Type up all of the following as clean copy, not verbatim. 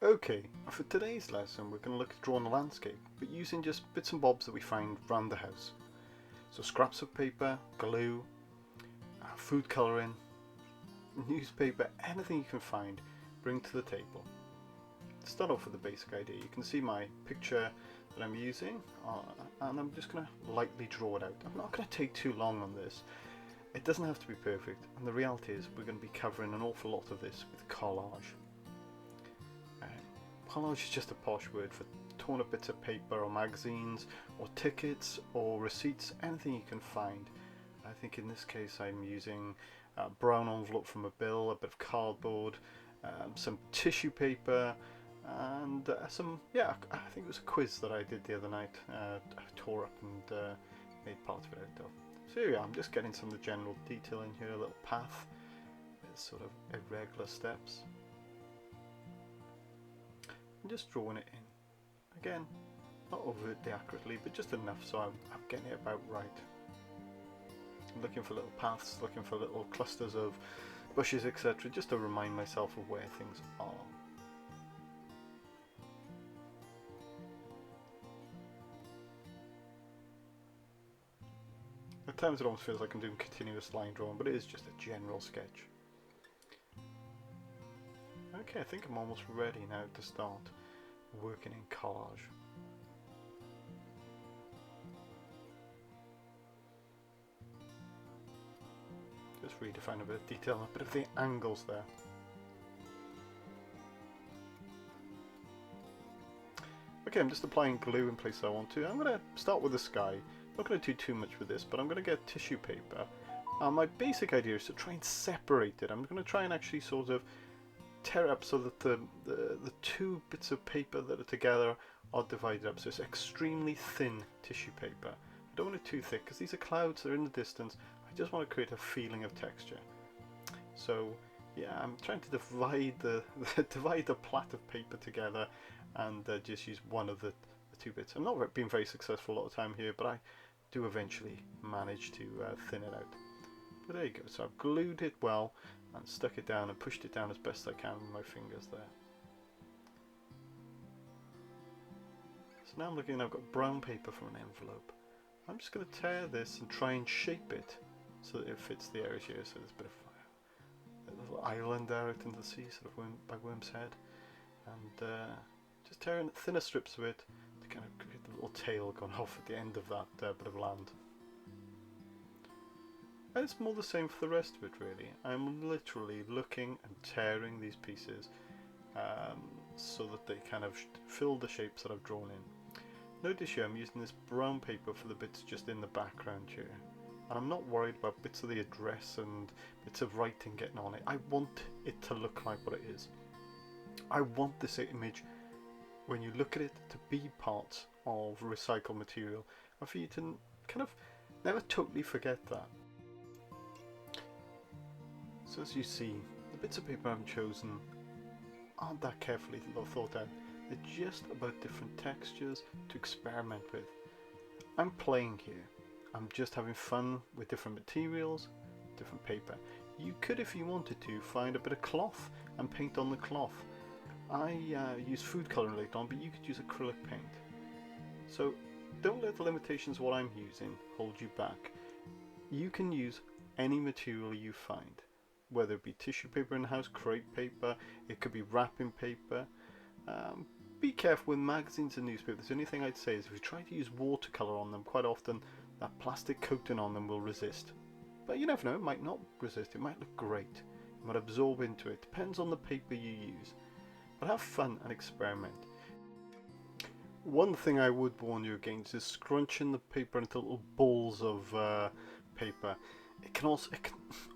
Okay, for today's lesson we're going to look at drawing a landscape, but using just bits and bobs that we find around the house. So scraps of paper, glue, food colouring, newspaper, anything you can find, bring to the table. To start off with the basic idea, you can see my picture that I'm using, and I'm just going to lightly draw it out. I'm not going to take too long on this. It doesn't have to be perfect, and the reality is we're going to be covering an awful lot of this with collage. Collage is just a posh word for torn up bits of paper or magazines or tickets or receipts, anything you can find. I think in this case I'm using a brown envelope from a bill, a bit of cardboard, some tissue paper, and I think it was a quiz that I did the other night. I tore up and made part of it out of. So here we are, I'm just getting some of the general detail in here, a little path with sort of irregular steps. And just drawing it in. Again, not overtly accurately, but just enough so I'm getting it about right. I'm looking for little paths, looking for little clusters of bushes, etc., just to remind myself of where things are. At times it almost feels like I'm doing continuous line drawing, but it is just a general sketch. Okay, I think I'm almost ready now to start working in collage. Just redefine a bit of detail, a bit of the angles there. Okay, I'm just applying glue in places I want to. I'm going to start with the sky. I'm not going to do too much with this, but I'm going to get tissue paper. My basic idea is to try and separate it. I'm going to try and actually sort of tear it up so that the two bits of paper that are together are divided up. So it's extremely thin tissue paper. I don't want it too thick because these are clouds, they're in the distance. I just want to create a feeling of texture. So yeah, I'm trying to divide the divide the plait of paper together and just use one of the two bits. I'm not being very successful a lot of time here, but I do eventually manage to thin it out. But there you go. So I've glued it well and stuck it down and pushed it down as best I can with my fingers there. So now I'm looking, I've got brown paper from an envelope. I'm just going to tear this and try and shape it so that it fits the areas here. So there's a bit of a little island there out into the sea, sort of by Worm's Head, and just tearing thinner strips of it to kind of create the little tail going off at the end of that bit of land. And it's more the same for the rest of it really. I'm literally looking and tearing these pieces so that they kind of fill the shapes that I've drawn in. Notice here I'm using this brown paper for the bits just in the background here. And I'm not worried about bits of the address and bits of writing getting on it. I want it to look like what it is. I want this image, when you look at it, to be part of recycled material and for you to kind of never totally forget that. So as you see, the bits of paper I've chosen aren't that carefully thought out. They're just about different textures to experiment with. I'm playing here. I'm just having fun with different materials, different paper. You could, if you wanted to, find a bit of cloth and paint on the cloth. I use food colouring later on, but you could use acrylic paint. So don't let the limitations of what I'm using hold you back. You can use any material you find, whether it be tissue paper in the house, crepe paper, it could be wrapping paper. Be careful with magazines and newspapers. The only thing I'd say is if you try to use watercolour on them, quite often that plastic coating on them will resist. But you never know, it might not resist, it might look great. It might absorb into it, depends on the paper you use. But have fun and experiment. One thing I would warn you against is scrunching the paper into little balls of paper. It can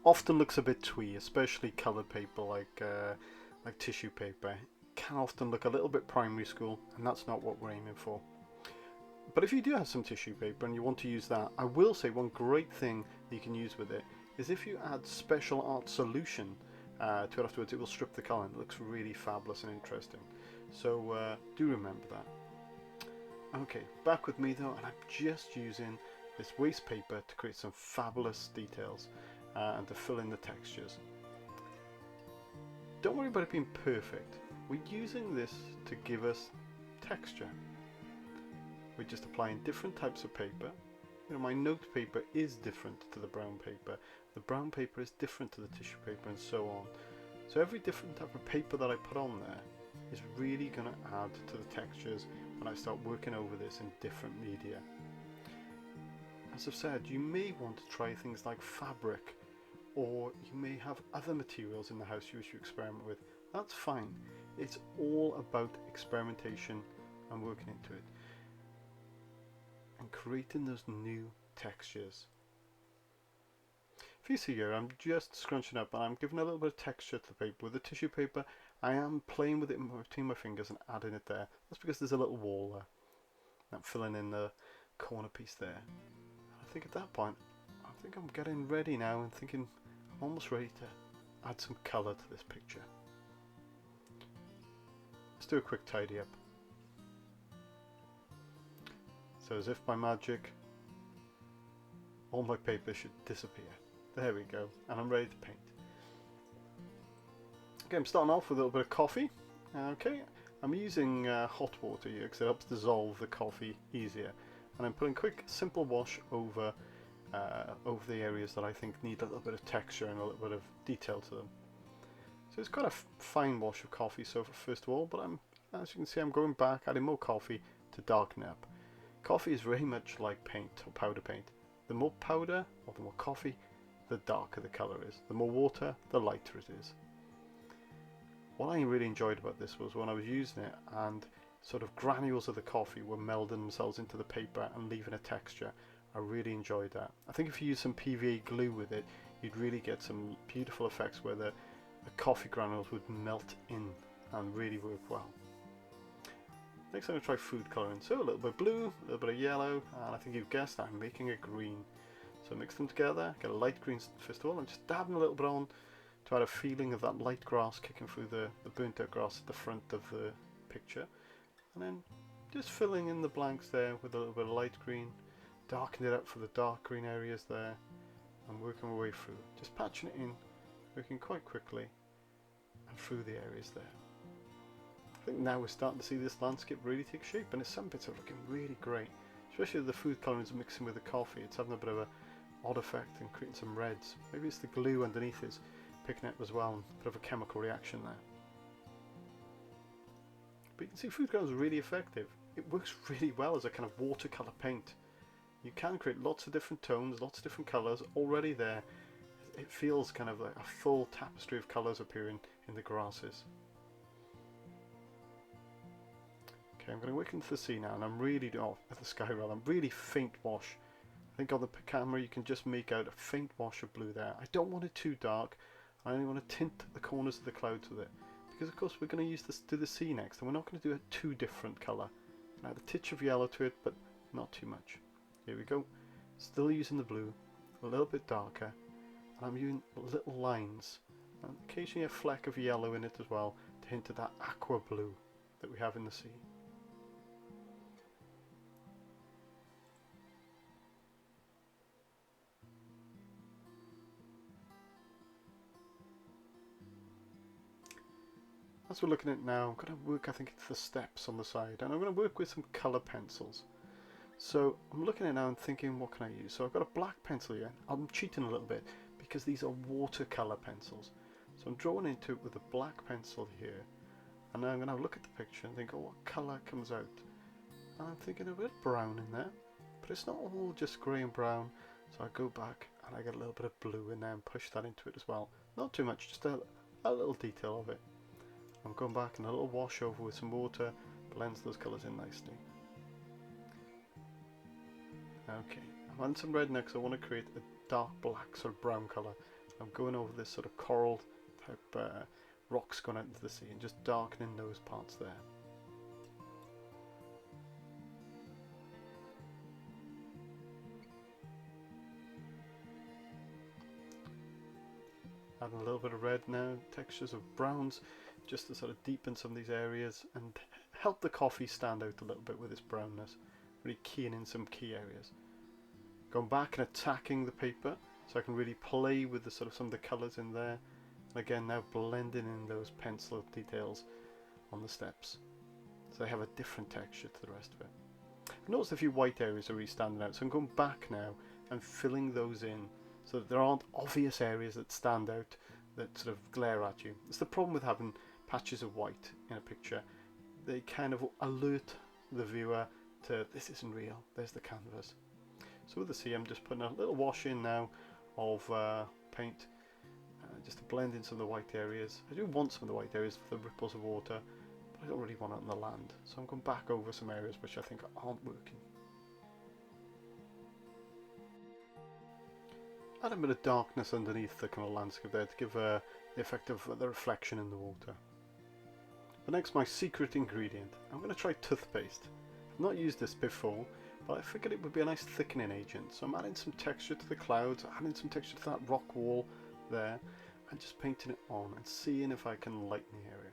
often looks a bit twee, especially coloured paper like tissue paper. It can often look a little bit primary school, and that's not what we're aiming for. But if you do have some tissue paper and you want to use that, I will say one great thing that you can use with it is if you add special art solution to it afterwards, it will strip the colour and it looks really fabulous and interesting. So do remember that. Okay, back with me though, and I'm just using this waste paper to create some fabulous details and to fill in the textures. Don't worry about it being perfect. we're using this to give us texture. We're just applying different types of paper. You know, my note paper is different to the brown paper. The brown paper is different to the tissue paper, and so on. So every different type of paper that I put on there is really going to add to the textures when I start working over this in different media. As I've said, you may want to try things like fabric, or you may have other materials in the house you wish to experiment with. That's fine. It's all about experimentation and working into it and creating those new textures. If you see here, I'm just scrunching up and I'm giving a little bit of texture to the paper. With the tissue paper, I am playing with it between my fingers and adding it there. That's because there's a little wall there. I'm filling in the corner piece there. I think at that point, I think I'm getting ready now and thinking I'm almost ready to add some colour to this picture. Let's do a quick tidy up. So as if by magic, all my paper should disappear. There we go, and I'm ready to paint. Okay, I'm starting off with a little bit of coffee. Okay, I'm using hot water here because it helps dissolve the coffee easier. And I'm putting a quick, simple wash over the areas that I think need a little bit of texture and a little bit of detail to them. So it's quite a fine wash of coffee, so first of all, but as you can see, I'm going back, adding more coffee to darken it up. Coffee is very much like paint or powder paint. The more powder or the more coffee, the darker the colour is. The more water, the lighter it is. What I really enjoyed about this was when I was using it and sort of granules of the coffee were melding themselves into the paper and leaving a texture. I really enjoyed that. I think if you use some PVA glue with it, you'd really get some beautiful effects where the coffee granules would melt in and really work well. Next I'm going to try food colouring. So a little bit of blue, a little bit of yellow, and I think you've guessed I'm making a green. So mix them together, get a light green first of all, and just dabbing a little bit on to add a feeling of that light grass kicking through the burnt out grass at the front of the picture. And then just filling in the blanks there with a little bit of light green, darkening it up for the dark green areas there, and working my way through. Just patching it in, working quite quickly, and through the areas there. I think now we're starting to see this landscape really take shape, and some bits are looking really great. Especially the food colourings mixing with the coffee, it's having a bit of an odd effect and creating some reds. Maybe it's the glue underneath is picking it up as well, and a bit of a chemical reaction there. But you can see food colour is really effective. It works really well as a kind of watercolour paint. You can create lots of different tones, lots of different colours already there. It feels kind of like a full tapestry of colours appearing in the grasses. Okay, I'm going to work into the sea now, and I'm really, at the sky rather, I'm really faint wash. I think on the camera you can just make out a faint wash of blue there. I don't want it too dark. I only want to tint the corners of the clouds with it. Because of course we're going to use this to the sea next, and we're not going to do a too different colour. Add a titch of yellow to it, but not too much. Here we go. Still using the blue, a little bit darker, and I'm using little lines, and occasionally a fleck of yellow in it as well to hint at that aqua blue that we have in the sea. As we're looking at it now, I'm going to work, I think, into the steps on the side, and I'm going to work with some colour pencils. So I'm looking at it now and thinking, what can I use? So I've got a black pencil here. I'm cheating a little bit because these are watercolour pencils. So I'm drawing into it with a black pencil here, and then I'm going to look at the picture and think, oh, what colour comes out? And I'm thinking a bit of brown in there, but it's not all just grey and brown. So I go back and I get a little bit of blue in there and push that into it as well. Not too much, just a little detail of it. I'm going back and a little wash over with some water, blends those colours in nicely. Okay, I'm adding some red next. I want to create a dark black sort of brown colour. I'm going over this sort of coral type rocks going out into the sea and just darkening those parts there. Adding a little bit of red now, textures of browns, just to sort of deepen some of these areas and help the coffee stand out a little bit with its brownness, really keying in some key areas. Going back and attacking the paper so I can really play with the sort of some of the colours in there, and again now blending in those pencil details on the steps. So they have a different texture to the rest of it. I've noticed a few white areas are really standing out, so I'm going back now and filling those in so that there aren't obvious areas that stand out that sort of glare at you. It's the problem with having patches of white in a picture. They kind of alert the viewer to this isn't real, there's the canvas. So with the sea, I'm just putting a little wash in now of paint just to blend in some of the white areas. I do want some of the white areas for the ripples of water, but I don't really want it on the land. So I'm going back over some areas which I think aren't working. Add a bit of darkness underneath the kind of landscape there to give the effect of the reflection in the water. But next, my secret ingredient. I'm going to try toothpaste. I've not used this before, but I figured it would be a nice thickening agent. So I'm adding some texture to the clouds, adding some texture to that rock wall there, and just painting it on and seeing if I can lighten the area.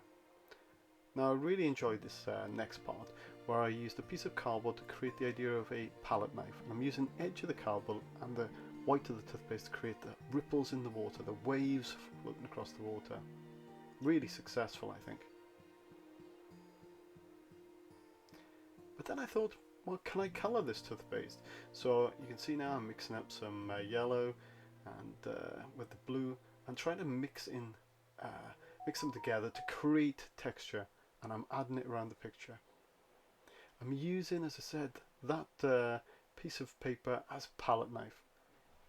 Now I really enjoyed this next part where I used a piece of cardboard to create the idea of a palette knife, and I'm using the edge of the cardboard and the white of the toothpaste to create the ripples in the water, the waves floating across the water. Really successful, I think. But then I thought, well, can I colour this toothpaste? So you can see now I'm mixing up some yellow and with the blue and trying to mix them together to create texture, and I'm adding it around the picture. I'm using, as I said, that piece of paper as a palette knife,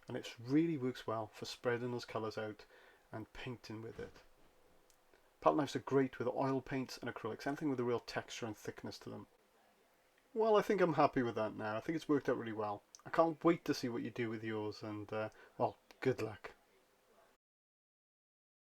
and it really works well for spreading those colours out and painting with it. Palette knives are great with oil paints and acrylics, anything with a real texture and thickness to them. Well, I think I'm happy with that now. I think it's worked out really well. I can't wait to see what you do with yours, and well, good luck.